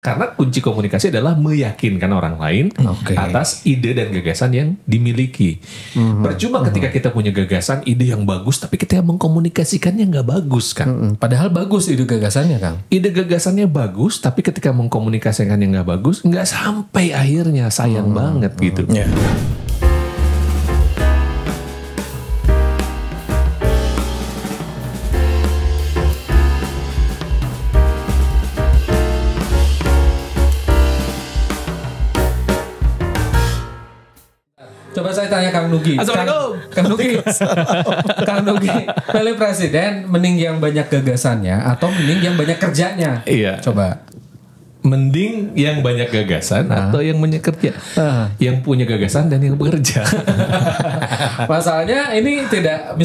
Karena kunci komunikasi adalah meyakinkan orang lain atas ide dan gagasan yang dimiliki. Percuma ketika kita punya gagasan, ide yang bagus, tapi kita mengkomunikasikannya nggak bagus kan? Padahal bagus ide gagasannya, Kang. Ide gagasannya bagus, tapi ketika mengkomunikasikannya nggak bagus, nggak sampai akhirnya, sayang banget gitu. Coba saya tanya Kang Nugi. Assalamualaikum. Kang Nugi. Kang Nugi, pilih presiden mending yang banyak gagasannya atau mending yang banyak kerjanya? Iya. Coba. Mending yang banyak gagasan atau yang banyak kerja? Yang punya gagasan dan yang bekerja. Masalahnya ini tidak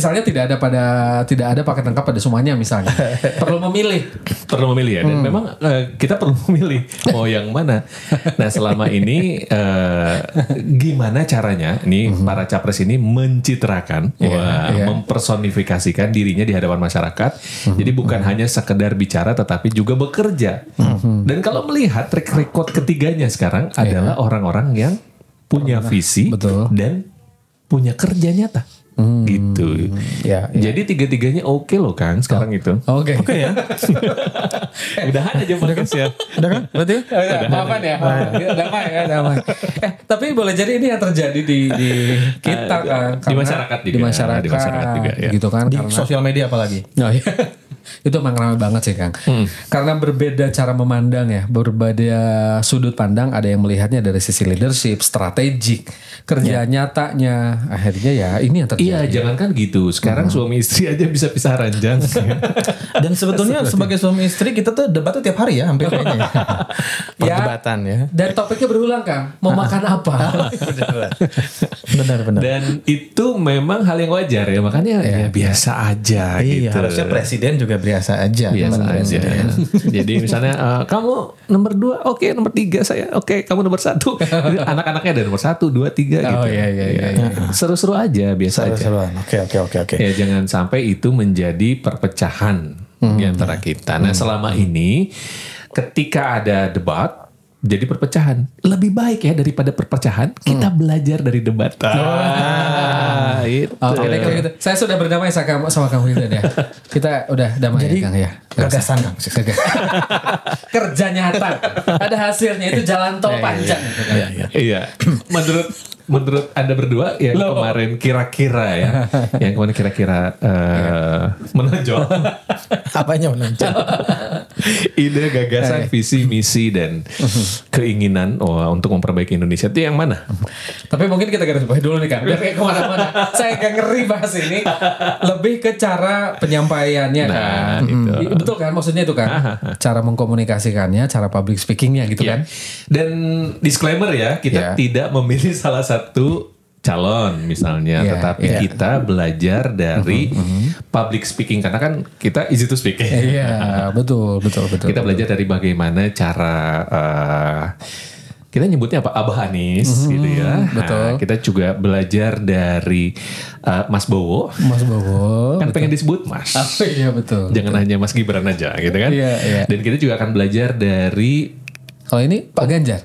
ada paket lengkap pada semuanya misalnya. Perlu memilih. Perlu memilih ya. Dan memang kita perlu memilih mau yang mana. Nah selama ini gimana caranya ini para capres ini mencitrakan, mempersonifikasikan dirinya di hadapan masyarakat. Jadi bukan hanya sekedar bicara tetapi juga bekerja. Dan kalau melihat track record ketiganya sekarang adalah orang-orang yang punya visi dan punya kerja nyata. Gitu. Jadi tiga-tiganya oke loh Kang sekarang itu. Oke ya. Udahan aja podcast ya. Udah kan? Berarti? Maafan ya. Damai. Tapi boleh jadi ini yang terjadi di kita kan. Di masyarakat juga. Di masyarakat juga ya. Gitu kan. Di sosial media apalagi. Oh, iya. Itu emang ramai banget sih Kang. Karena berbeda cara memandang ya, berbeda sudut pandang. Ada yang melihatnya dari sisi leadership, strategik, kerja nyatanya. Akhirnya ya ini yang terjadi. Iya, jangankan gitu. Sekarang suami istri aja bisa pisah ranjang. Dan sebetulnya sebagai suami istri kita tuh debatnya tiap hari ya, hampir kayaknya. Perdebatan ya. Dan topiknya berulang Kang. Mau makan apa? Benar. Dan itu memang hal yang wajar ya. Makanya ya biasa aja gitu. Harusnya presiden juga biasa aja. Biasa aja. Jadi misalnya kamu nomor 2, oke, nomor 3 saya, oke, kamu nomor 1. Anak-anaknya ada nomor 1, 2, 3 gitu. Oh iya. Seru-seru aja, biasa aja. Oke. Ya jangan sampai itu menjadi perpecahan di antara kita. Nah selama ini ketika ada debat jadi perpecahan. Lebih baik ya daripada perpecahan kita belajar dari debat. Itu. Oke, kalau gitu. Saya sudah berdamai sama kamu gitu ya. Kita udah damai. Jadi Kang ya. Gagasan Kang. Kerja nyata. Ada hasilnya itu jalan tol panjang. Iya. Menurut Anda berdua yang kemarin kira-kira ya, yang kemarin kira-kira menonjol. Apanya menonjol? Ide, gagasan, visi, misi dan keinginan untuk memperbaiki Indonesia itu yang mana? Tapi mungkin kita garis bawahi dulu nih Kang. Biar kayak kemana-mana. Saya agak ngeri bahas ini. Lebih ke cara penyampaiannya kan. Betul kan? Maksudnya itu kan. Cara mengkomunikasikannya, cara public speakingnya gitu kan. Dan disclaimer ya, kita tidak memilih salah satu calon misalnya, tetapi kita belajar dari public speaking karena kan kita easy to speak. Iya, betul. Kita belajar dari bagaimana cara kita nyebutnya apa? Abah Anies gitu ya. Betul. Kita juga belajar dari Mas Bowo. Kan pengen disebut Mas. Iya betul. Jangan hanya Mas Gibran aja gitu kan. Iya. Dan kita juga akan belajar dari kalau ini Pak Ganjar.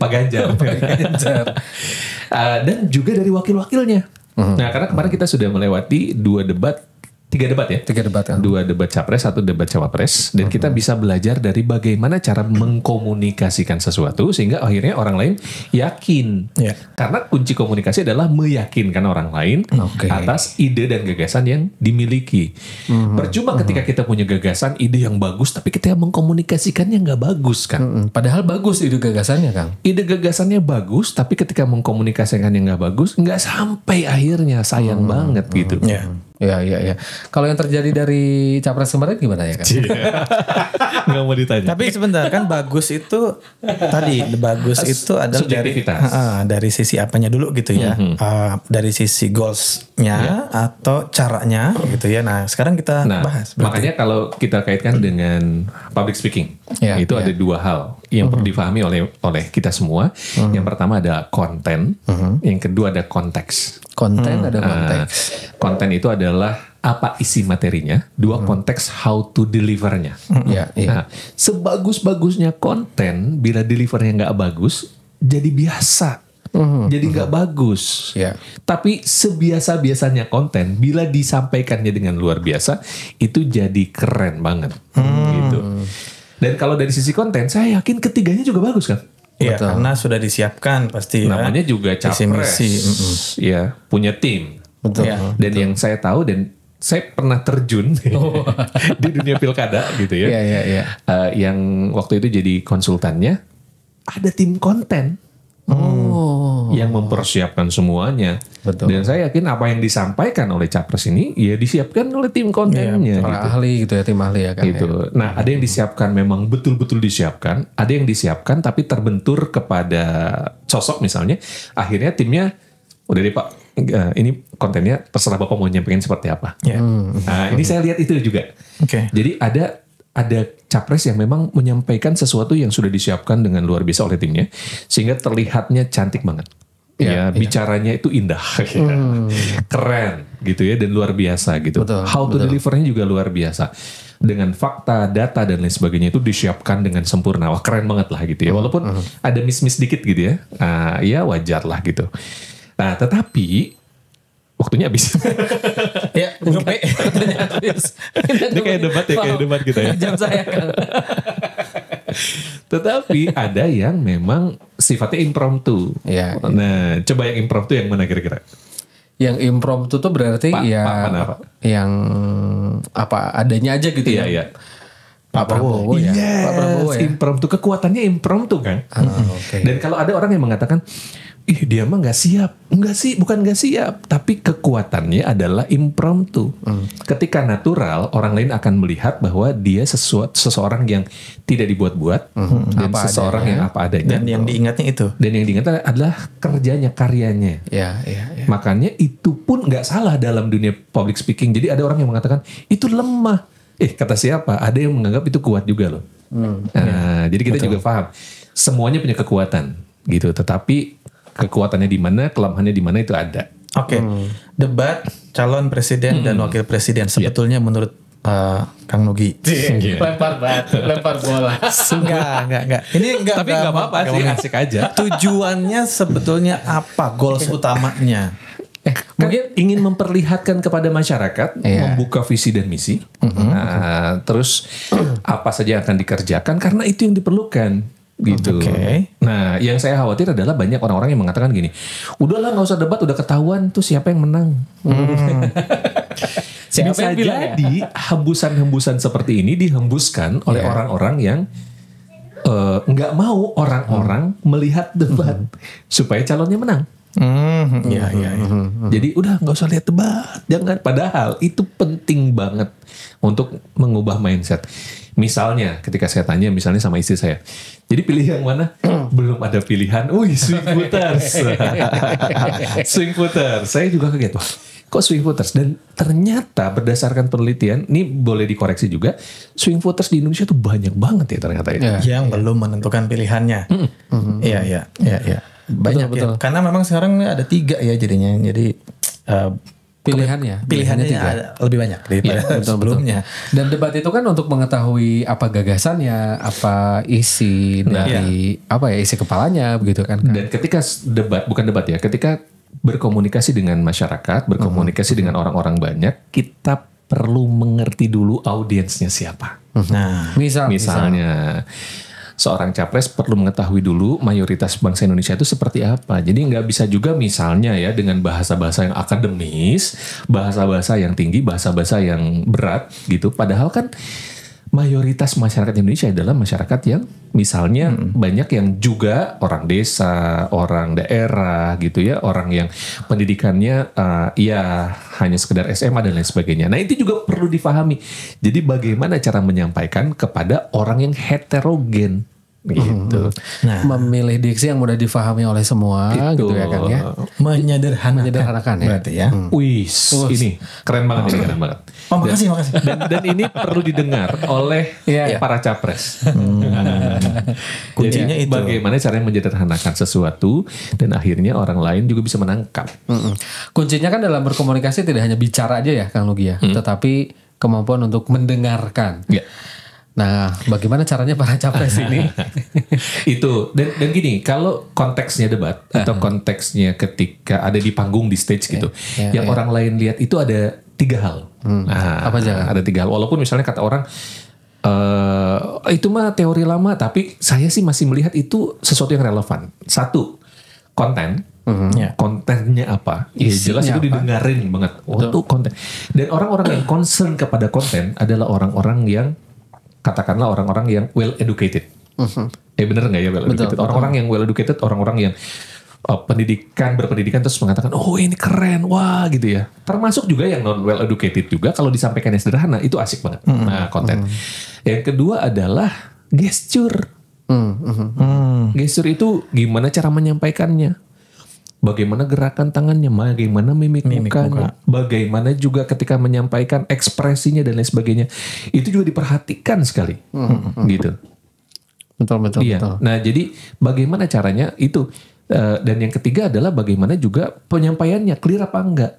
Dan juga dari wakil-wakilnya. Nah karena kemarin kita sudah melewati 3 debat ya. 3 debat kan. 2 debat capres, 1 debat cawapres. Dan kita bisa belajar dari bagaimana cara mengkomunikasikan sesuatu sehingga akhirnya orang lain yakin. Karena kunci komunikasi adalah meyakinkan orang lain atas ide dan gagasan yang dimiliki. Percuma ketika kita punya gagasan, ide yang bagus, tapi kita mengkomunikasikannya nggak bagus kan? Padahal bagus ide gagasannya Kang. Ide gagasannya bagus, tapi ketika mengkomunikasikannya nggak bagus, nggak sampai akhirnya, sayang banget gitu. Iya. Kalau yang terjadi dari capres kemarin gimana ya Kang? Nggak mau ditanya. Tapi sebentar kan bagus itu tadi bagus itu adalah dari sisi apanya dulu gitu ya. Dari sisi goalsnya atau caranya gitu ya. Nah sekarang kita bahas. Makanya kalau kita kaitkan dengan public speaking, itu ada 2 hal yang perlu difahami oleh kita semua. Yang pertama ada konten, yang kedua ada konteks. Konten ada konteks. Konten itu adalah apa isi materinya, dua konteks how to delivernya. Nah, sebagus-bagusnya konten, bila delivernya nggak bagus, jadi biasa. Jadi nggak bagus. Tapi sebiasa-biasanya konten, bila disampaikannya dengan luar biasa, itu jadi keren banget. Gitu. Dan kalau dari sisi konten, saya yakin ketiganya juga bagus kan? Iya, karena sudah disiapkan pasti. Namanya juga capres. Ya, punya tim. Betul. Dan yang saya tahu dan saya pernah terjun di dunia pilkada gitu ya. Yang waktu itu jadi konsultannya, ada tim konten. Yang mempersiapkan semuanya. Dan saya yakin apa yang disampaikan oleh capres ini ya disiapkan oleh tim kontennya. Para ahli gitu ya, tim ahli ya kan. Gitu. Nah, ada yang disiapkan memang betul-betul disiapkan, ada yang disiapkan tapi terbentur kepada sosok misalnya. Akhirnya timnya udah deh Pak, ini kontennya terserah Bapak mau nyampein seperti apa. Nah, ini saya lihat itu juga. Jadi ada capres yang memang menyampaikan sesuatu yang sudah disiapkan dengan luar biasa oleh timnya, sehingga terlihatnya cantik banget. Bicaranya itu indah, keren gitu ya, dan luar biasa gitu. How to delivernya juga luar biasa. Dengan fakta, data dan lain sebagainya itu disiapkan dengan sempurna. Wah, keren banget lah gitu ya. Walaupun ada miss-miss dikit gitu ya. Ya wajar lah gitu. Nah, tetapi waktunya habis. Ya, waktunya habis. Ini kayak debat kita ya. Jam saya kan. Tetapi ada yang memang sifatnya impromptu. Nah, coba yang impromptu yang mana kira-kira? Yang impromptu tuh berarti yang apa adanya aja gitu ya. Pak Prabowo ya. Pak Prabowo ya. Impromptu, kekuatannya impromptu kan. Dan kalau ada orang yang mengatakan, ih dia mah nggak siap. Enggak sih, bukan nggak siap, tapi kekuatannya adalah impromptu. Ketika natural, orang lain akan melihat bahwa dia seseorang yang tidak dibuat-buat dan seseorang yang apa adanya. Dan yang diingatnya itu. Dan yang diingat adalah kerjanya, karyanya. Makanya itu pun nggak salah dalam dunia public speaking. Jadi ada orang yang mengatakan itu lemah. Kata siapa? Ada yang menganggap itu kuat juga loh. Jadi kita juga paham. Semuanya punya kekuatan gitu. Tetapi kekuatannya di mana, kelemahannya di mana itu ada. Debat calon presiden dan wakil presiden sebetulnya menurut Kang Nugi. Lempar bola. Enggak. Ini enggak. Tapi enggak apa-apa sih, asik aja. Tujuannya sebetulnya apa? Goals utamanya? Mungkin ingin memperlihatkan kepada masyarakat, membuka visi dan misi. Terus apa saja yang akan dikerjakan karena itu yang diperlukan. Gitu. Nah, yang saya khawatir adalah banyak orang-orang yang mengatakan gini, udahlah nggak usah debat, udah ketahuan tuh siapa yang menang. Bisa jadi hembusan-hembusan seperti ini dihembuskan oleh orang-orang yang nggak mau orang-orang melihat debat supaya calonnya menang. Jadi udah nggak usah lihat debat, jangan. Padahal itu penting banget untuk mengubah mindset. Misalnya ketika saya tanya misalnya sama istri saya, jadi pilih yang mana? Belum ada pilihan. Swing voters. Swing voters. Saya juga kaget, wah kok swing voters? Dan ternyata berdasarkan penelitian, ini boleh dikoreksi juga, swing voters di Indonesia tuh banyak banget ya ternyata yang belum menentukan pilihannya. Iya. Banyak betul. Karena memang sekarang ada 3 ya jadinya. Jadi pilihannya ada lebih banyak daripada sebelumnya. Dan debat itu kan untuk mengetahui apa gagasannya, apa isi dari isi kepalanya begitu kan. Dan ketika ketika berkomunikasi dengan masyarakat, berkomunikasi dengan orang-orang banyak, kita perlu mengerti dulu audiensnya siapa. Nah, misalnya seorang capres perlu mengetahui dulu mayoritas bangsa Indonesia itu seperti apa. Jadi nggak bisa juga misalnya ya dengan bahasa-bahasa yang akademis, bahasa-bahasa yang tinggi, bahasa-bahasa yang berat gitu. Padahal kan mayoritas masyarakat Indonesia adalah masyarakat yang misalnya banyak yang juga orang desa, orang daerah gitu ya, orang yang pendidikannya hanya sekedar SMA dan lain sebagainya. Nah itu juga perlu difahami. Jadi bagaimana cara menyampaikan kepada orang yang heterogen gitu. Nah, memilih diksi yang mudah difahami oleh semua gitu ya kan ya. Menyederhanakan ya. Berarti ya. Ini keren banget ini, keren banget. Makasih. Dan ini perlu didengar oleh para capres. Kuncinya itu. Bagaimana caranya menyederhanakan sesuatu dan akhirnya orang lain juga bisa menangkap. Kuncinya kan dalam berkomunikasi tidak hanya bicara aja ya Kang Nugi ya, tetapi kemampuan untuk mendengarkan. Ya. Nah, bagaimana caranya para capres ini? Itu dan gini, kalau konteksnya debat atau konteksnya ketika ada di panggung di stage gitu, yang orang lain lihat itu ada 3 hal. Apa aja? Ada 3 hal. Walaupun misalnya kata orang itu mah teori lama, tapi saya sih masih melihat itu sesuatu yang relevan. 1, konten. Kontennya apa? Ya jelas itu didengarin banget. Itu konten. Dan orang-orang yang concern kepada konten adalah orang-orang yang katakanlah orang-orang yang well educated. Bener nggak ya well educated? Orang-orang yang well educated, orang-orang yang berpendidikan terus mengatakan, oh ini keren, wah gitu ya. Termasuk juga yang non well educated juga, kalau disampaikan yang sederhana itu asik banget. Nah, konten. Yang kedua adalah gesture. Gesture itu gimana cara menyampaikannya, bagaimana gerakan tangannya, bagaimana mimik mukanya, bagaimana juga ketika menyampaikan ekspresinya dan lain sebagainya. Itu juga diperhatikan sekali, gitu. Betul. Nah, jadi bagaimana caranya itu. Dan yang ketiga adalah bagaimana juga penyampaiannya, clear apa enggak,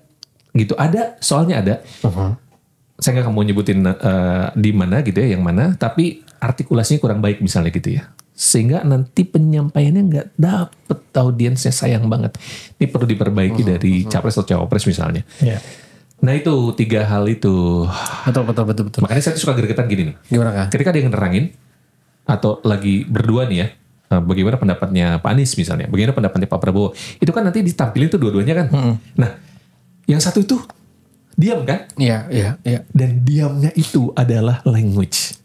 gitu. Soalnya ada. Saya nggak mau nyebutin di mana gitu ya, yang mana, tapi artikulasinya kurang baik misalnya gitu ya. Sehingga nanti penyampaiannya nggak dapet audiensnya, sayang banget. Ini perlu diperbaiki dari capres atau cawapres misalnya. Nah itu 3 hal itu. Betul. Makanya saya tuh suka gregetan gini nih. Gimana Kak? Ketika dia ngerangin atau lagi berdua nih ya, bagaimana pendapatnya Pak Anies misalnya, bagaimana pendapatnya Pak Prabowo, itu kan nanti ditampilin tuh dua-duanya kan. Nah, yang satu itu diam kan? Iya. Dan diamnya itu adalah language.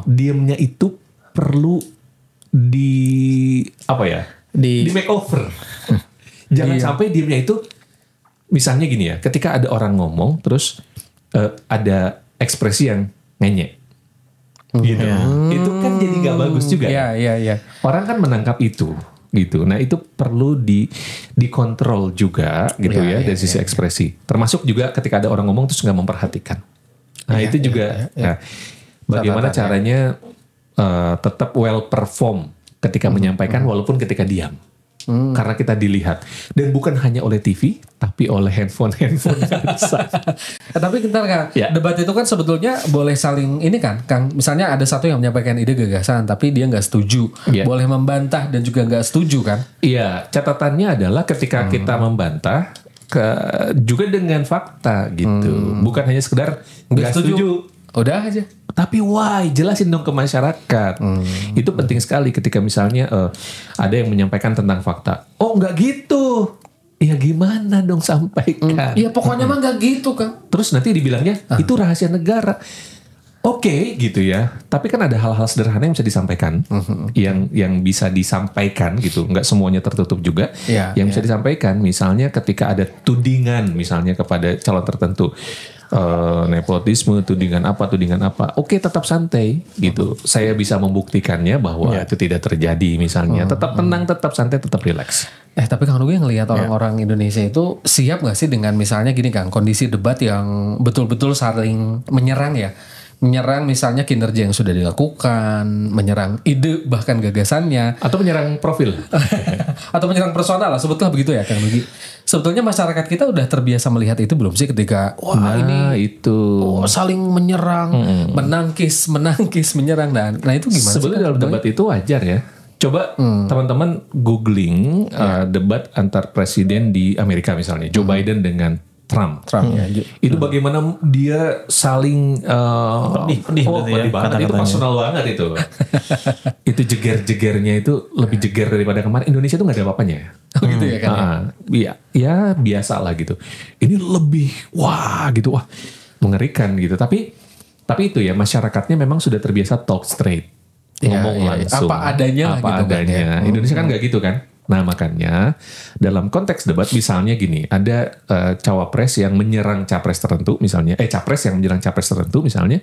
Diamnya itu perlu di makeover. Jangan sampai diamnya itu, misalnya gini ya, ketika ada orang ngomong terus ada ekspresi yang ngenyek. Gitu. Itu kan jadi gak bagus juga. Iya. Orang kan menangkap itu gitu. Nah, itu perlu dikontrol juga gitu dari sisi ekspresi. Termasuk juga ketika ada orang ngomong terus gak memperhatikan. Nah, itu juga nah, bagaimana caranya tetap well perform ketika menyampaikan walaupun ketika diam. Karena kita dilihat, dan bukan hanya oleh TV tapi oleh handphone. Tapi bentar Kang, debat itu kan sebetulnya boleh saling ini kan Kang, misalnya ada satu yang menyampaikan ide gagasan tapi dia nggak setuju, boleh membantah dan juga nggak setuju kan? Iya, catatannya adalah ketika kita membantah juga dengan fakta gitu, bukan hanya sekedar nggak setuju. Udah aja. Tapi why? Jelasin dong ke masyarakat. Itu penting sekali ketika misalnya ada yang menyampaikan tentang fakta. Oh nggak gitu. Ya gimana dong sampaikan. Ya pokoknya mah nggak gitu kan. Terus nanti dibilangnya itu rahasia negara. Oke, gitu ya. Tapi kan ada hal-hal sederhana yang bisa disampaikan. Yang bisa disampaikan gitu. Nggak semuanya tertutup juga. Yang bisa disampaikan. Misalnya ketika ada tudingan misalnya kepada calon tertentu. Nepotisme, tudingan apa. Oke, tetap santai gitu. Saya bisa membuktikannya bahwa itu tidak terjadi misalnya. Tetap tenang, tetap santai, tetap rileks. Tapi Kang Nugi ngelihat orang-orang Indonesia itu siap gak sih dengan misalnya gini Kang, kondisi debat yang betul-betul saling menyerang ya. Menyerang misalnya kinerja yang sudah dilakukan, menyerang ide bahkan gagasannya. Atau menyerang profil. Atau menyerang personal lah, sebetulnya begitu ya Kang Nugi. Sebetulnya masyarakat kita udah terbiasa melihat itu belum sih ketika saling menyerang, menangkis, menyerang nah itu gimana? Sebenarnya dalam debat itu wajar ya. Coba teman-teman googling debat antar presiden di Amerika misalnya, Joe Biden dengan Trump itu bagaimana dia saling pedih banget, itu personal banget itu. Itu jeger-jegernya itu lebih jeger daripada kemarin. Indonesia tuh nggak ada apa-apanya. Gitu ya kan? Ya biasa lah gitu. Ini lebih mengerikan gitu. Tapi itu ya, masyarakatnya memang sudah terbiasa talk straight, ngomong langsung apa adanya. Kan, Indonesia kan nggak gitu kan. Nah makanya dalam konteks debat misalnya gini, ada cawapres yang menyerang capres tertentu misalnya, capres yang menyerang capres tertentu misalnya,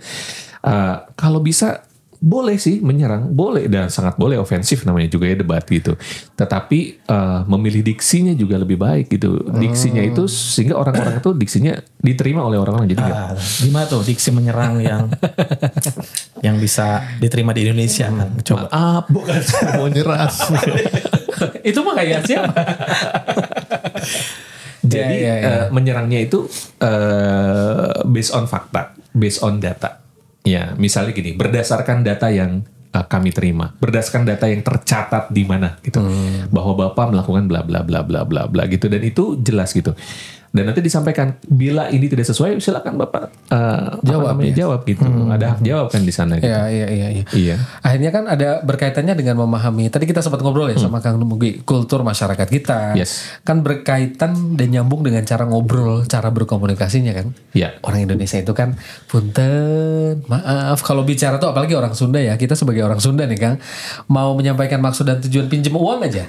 kalau bisa boleh sih menyerang, boleh dan sangat boleh ofensif namanya juga ya debat gitu. Tetapi memilih diksinya juga lebih baik gitu. Diksinya itu sehingga orang-orang itu diksinya diterima oleh orang-orang. Jadi gimana tuh diksi menyerang yang bisa diterima di Indonesia? Coba. Maaf, bukan mau nyerang. Itu mah kayak siapa? Jadi menyerangnya itu based on fakta, based on data. Ya, misalnya gini, berdasarkan data yang kami terima, berdasarkan data yang tercatat di mana gitu, bahwa Bapak melakukan bla bla bla bla bla bla gitu, dan itu jelas gitu. Dan nanti disampaikan bila ini tidak sesuai, silakan Bapak jawab gitu. Ada hak jawab kan di sana. Gitu. Iya. Akhirnya kan ada berkaitannya dengan memahami. Tadi kita sempat ngobrol ya sama Kang Mugi, kultur masyarakat kita. Yes. Kan berkaitan dan nyambung dengan cara ngobrol, cara berkomunikasinya kan. Iya. Orang Indonesia itu kan punten, maaf kalau bicara tuh apalagi orang Sunda ya. Kita sebagai orang Sunda nih Kang, mau menyampaikan maksud dan tujuan pinjam uang aja.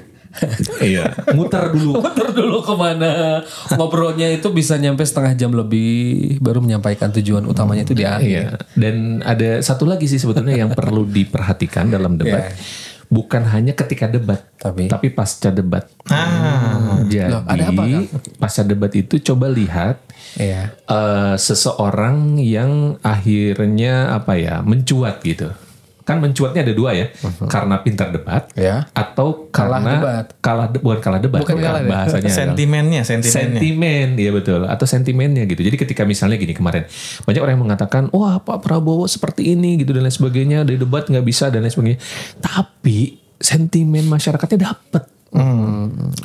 Iya, muter dulu kemana, ngobrolnya itu bisa nyampe setengah jam lebih baru menyampaikan tujuan utamanya itu di akhir. Iya. Dan ada satu lagi sih sebetulnya yang perlu diperhatikan dalam debat, bukan hanya ketika debat, tapi pasca debat. Jadi ada apa, Kang? Pasca debat itu coba lihat seseorang yang akhirnya mencuat gitu. Kan mencuatnya ada dua ya, karena pintar debat atau karena bukan kalah debat, bahasanya sentimen, iya betul, atau sentimennya gitu. Jadi ketika misalnya gini kemarin banyak orang yang mengatakan wah Pak Prabowo seperti ini gitu dan lain sebagainya, dari debat nggak bisa dan lain sebagainya, tapi sentimen masyarakatnya dapet.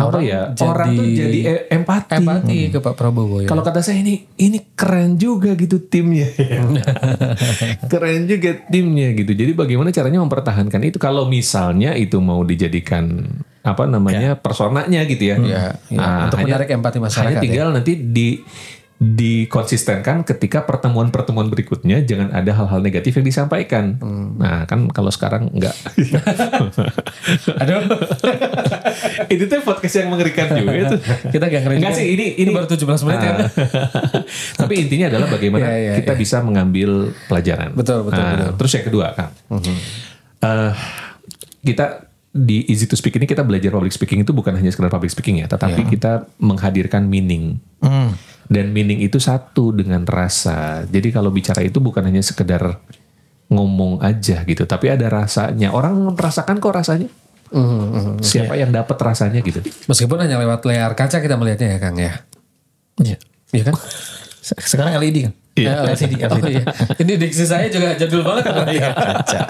Orang tuh jadi empati ke Pak Prabowo ya. Kalau kata saya ini keren juga gitu timnya. Keren juga timnya gitu. Jadi bagaimana caranya mempertahankan itu kalau misalnya itu mau dijadikan personanya gitu ya. Untuk menarik empati masyarakat. Hanya tinggal nanti dikonsistenkan ketika pertemuan-pertemuan berikutnya jangan ada hal-hal negatif yang disampaikan. Nah kan kalau sekarang enggak. Aduh. Itu tuh podcast yang mengerikan juga itu. Kita gak ngeri. Enggak sih ini baru 17 menit kan. Tapi intinya adalah bagaimana kita bisa mengambil pelajaran. Betul. Terus yang kedua Kang. Kita di Easy to Speak ini kita belajar public speaking itu bukan hanya sekedar public speaking ya, tetapi kita menghadirkan meaning. Dan meaning itu satu dengan rasa. Jadi kalau bicara itu bukan hanya sekedar ngomong aja gitu, tapi ada rasanya. Orang merasakan kok rasanya. Siapa yang dapat rasanya gitu. Meskipun hanya lewat layar kaca kita melihatnya ya Kang ya. Iya kan? Sekarang LED kan? LCD. Iya. Ini diksi saya juga jadul banget kan. Kaca.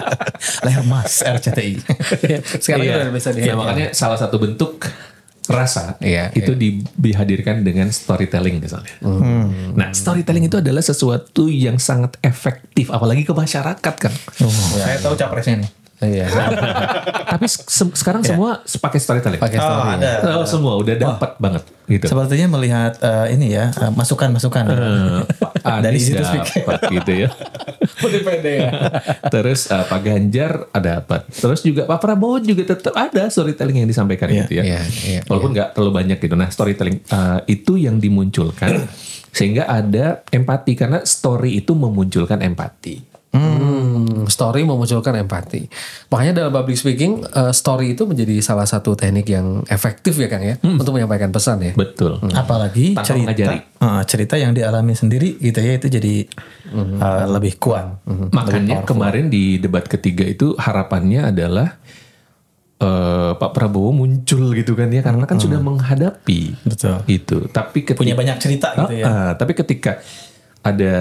Layar emas RCTI. Sekarang udah bisa dilihat. Makanya salah satu bentuk rasa itu dihadirkan dengan storytelling misalnya. Nah, storytelling itu adalah sesuatu yang sangat efektif apalagi ke masyarakat kan. Saya tahu capresnya nih. Iya. Tapi sekarang semua pakai storytelling. Ada. Semua udah dapat banget gitu. Sepertinya melihat ini ya masukan-masukan dari situ gitu ya. Udah pede ya. Terus Pak Ganjar ada dapat. Terus juga Pak Prabowo juga tetap ada storytelling yang disampaikan gitu ya. Walaupun nggak terlalu banyak gitu. Nah, storytelling itu yang dimunculkan sehingga ada empati karena story itu memunculkan empati. Story memunculkan empati. Makanya dalam public speaking, story itu menjadi salah satu teknik yang efektif ya Kang ya, untuk menyampaikan pesan ya. Betul. Apalagi cerita yang dialami sendiri gitu ya, itu jadi lebih kuat. Makanya kemarin di debat ketiga itu harapannya adalah Pak Prabowo muncul gitu kan ya, karena kan sudah menghadapi itu. Tapi punya banyak cerita gitu ya. Tapi ketika ada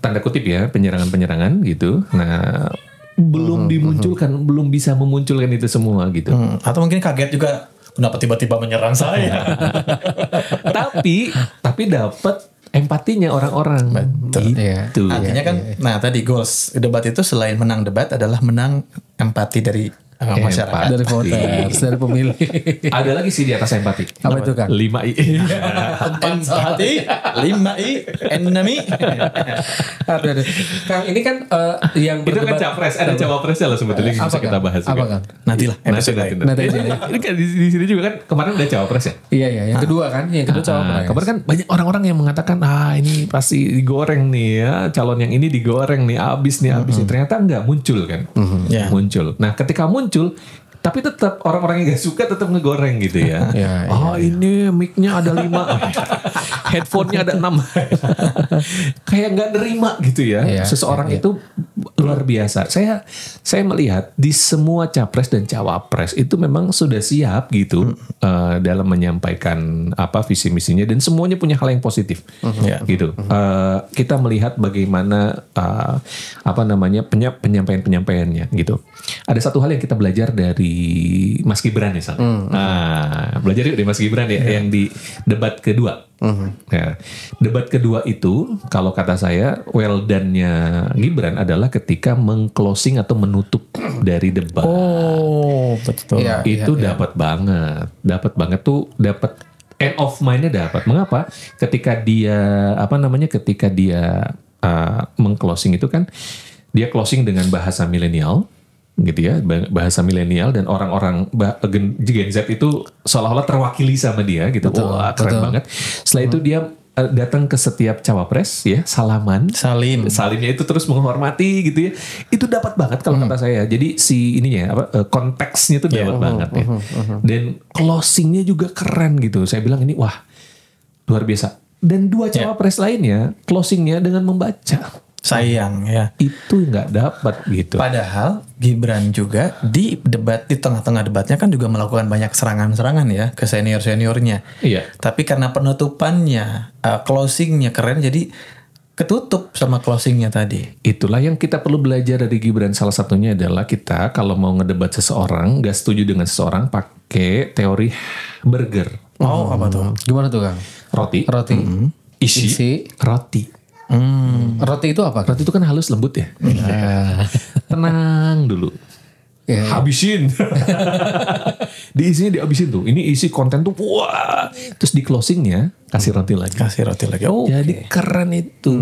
tanda kutip ya penyerangan-penyerangan gitu. Nah, belum dimunculkan, belum bisa memunculkan itu semua gitu. Atau mungkin kaget juga kenapa tiba-tiba menyerang saya. tapi dapat empatinya orang-orang. Betul. Gitu. Artinya kan, nah tadi goals debat itu selain menang debat adalah menang empati dari masyarakat. Dari voters, dari pemilih. Ada lagi sih di atas empati. Apa itu Kang? 5I. Empati, 5I, enami. Aduh. Kang ini kan yang Itu kan berdebat. capres, ada cawapresnya loh sebetulnya yang bisa kita bahas. Apa juga. Kang? Nantilah episode lain. Ini kan di sini juga kan kemarin udah cawapres ya. Iya, yang kedua kan, yang kedua cawapres. Kemarin kan banyak orang-orang yang mengatakan ini pasti digoreng nih ya, calon yang ini digoreng nih, abis nih. Ternyata enggak muncul kan, muncul. Nah ketika muncul, tapi tetap orang-orang yang gak suka tetap ngegoreng gitu ya. Ini mic-nya ada 5, headphone-nya ada 6. Kayak nggak nerima gitu ya. Seseorang itu luar biasa. Saya melihat di semua capres dan cawapres itu memang sudah siap gitu dalam menyampaikan visi misinya, dan semuanya punya hal yang positif gitu. Kita melihat bagaimana penyampaiannya gitu. Ada satu hal yang kita belajar dari Mas Gibran misalnya. Belajar yuk dari Mas Gibran ya, yang di debat kedua. Ya, debat kedua itu kalau kata saya well done-nya Gibran adalah ketika meng-closing atau menutup dari debat. Oh, betul. Itu dapat banget tuh, dapat end of mind-nya dapat. Mengapa? Ketika dia meng-closing itu kan dia closing dengan bahasa milenial gitu ya, bahasa milenial, dan orang-orang Gen Z itu seolah-olah terwakili sama dia gitu. Wah, keren banget. Setelah itu dia datang ke setiap cawapres ya, salimnya itu terus menghormati gitu ya. Itu dapat banget kalau kata saya. Jadi konteksnya itu dapat banget ya. Dan closingnya juga keren gitu. Saya bilang ini wah luar biasa. Dan dua cawapres lainnya closingnya dengan membaca. Sayang ya. Itu nggak dapat gitu. Padahal Gibran juga di tengah-tengah debatnya kan juga melakukan banyak serangan-serangan ya ke senior-seniornya. Iya. Tapi karena penutupannya, closingnya keren, jadi ketutup sama closingnya tadi. Itulah yang kita perlu belajar dari Gibran. Salah satunya adalah kita kalau mau ngedebat seseorang, nggak setuju dengan seseorang, pakai teori burger. Oh, apa tuh? Gimana tuh Kang? Roti. Isi. Roti. Roti itu apa? Roti itu kan halus lembut ya. Tenang dulu. Habisin. Diisinya dihabisin tuh. Ini isi konten tuh wah. Terus di closingnya kasih roti lagi. Oh, jadi keren itu.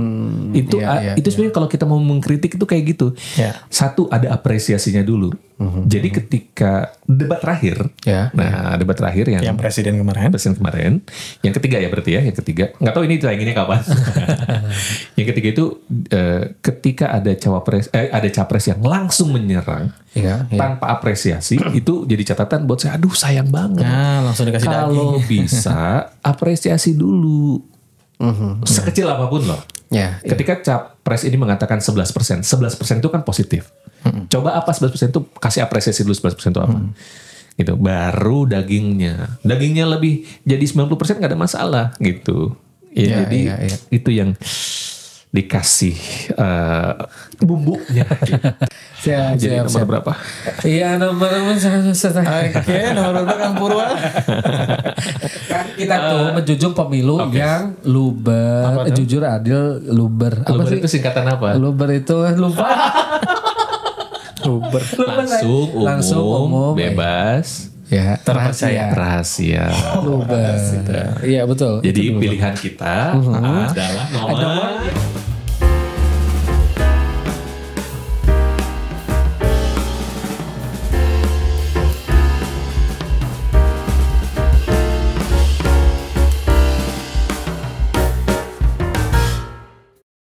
Itu sebenarnya kalau kita mau mengkritik itu kayak gitu. Satu, ada apresiasinya dulu. Jadi ketika debat terakhir, debat terakhir yang presiden kemarin, yang ketiga ya berarti ya, yang ketiga, nggak tahu ini tayanginnya kapan. Yang ketiga itu ketika ada capres yang langsung menyerang tanpa apresiasi, itu jadi catatan buat saya. Aduh sayang banget. Langsung dikasih daging. Kalau bisa apresiasi dulu, sekecil apapun loh. Ketika capres ini mengatakan 11% itu kan positif. Coba apa 11% itu, kasih apresiasi dulu 11% itu apa. Gitu. Baru dagingnya lebih jadi 90% nggak ada masalah gitu. Jadi itu yang dikasih bumbunya. Jadi nomor berapa? Iya nomor Oke, nomor berapa Kang Purwa? Kan kita tuh menjunjung pemilu yang luber, jujur, adil, luber. Luber itu singkatan apa? Luber itu lupa. Luber. Langsung umum, bebas. Ya, rahasia. Luber. Iya betul. Jadi pilihan kita adalah nomor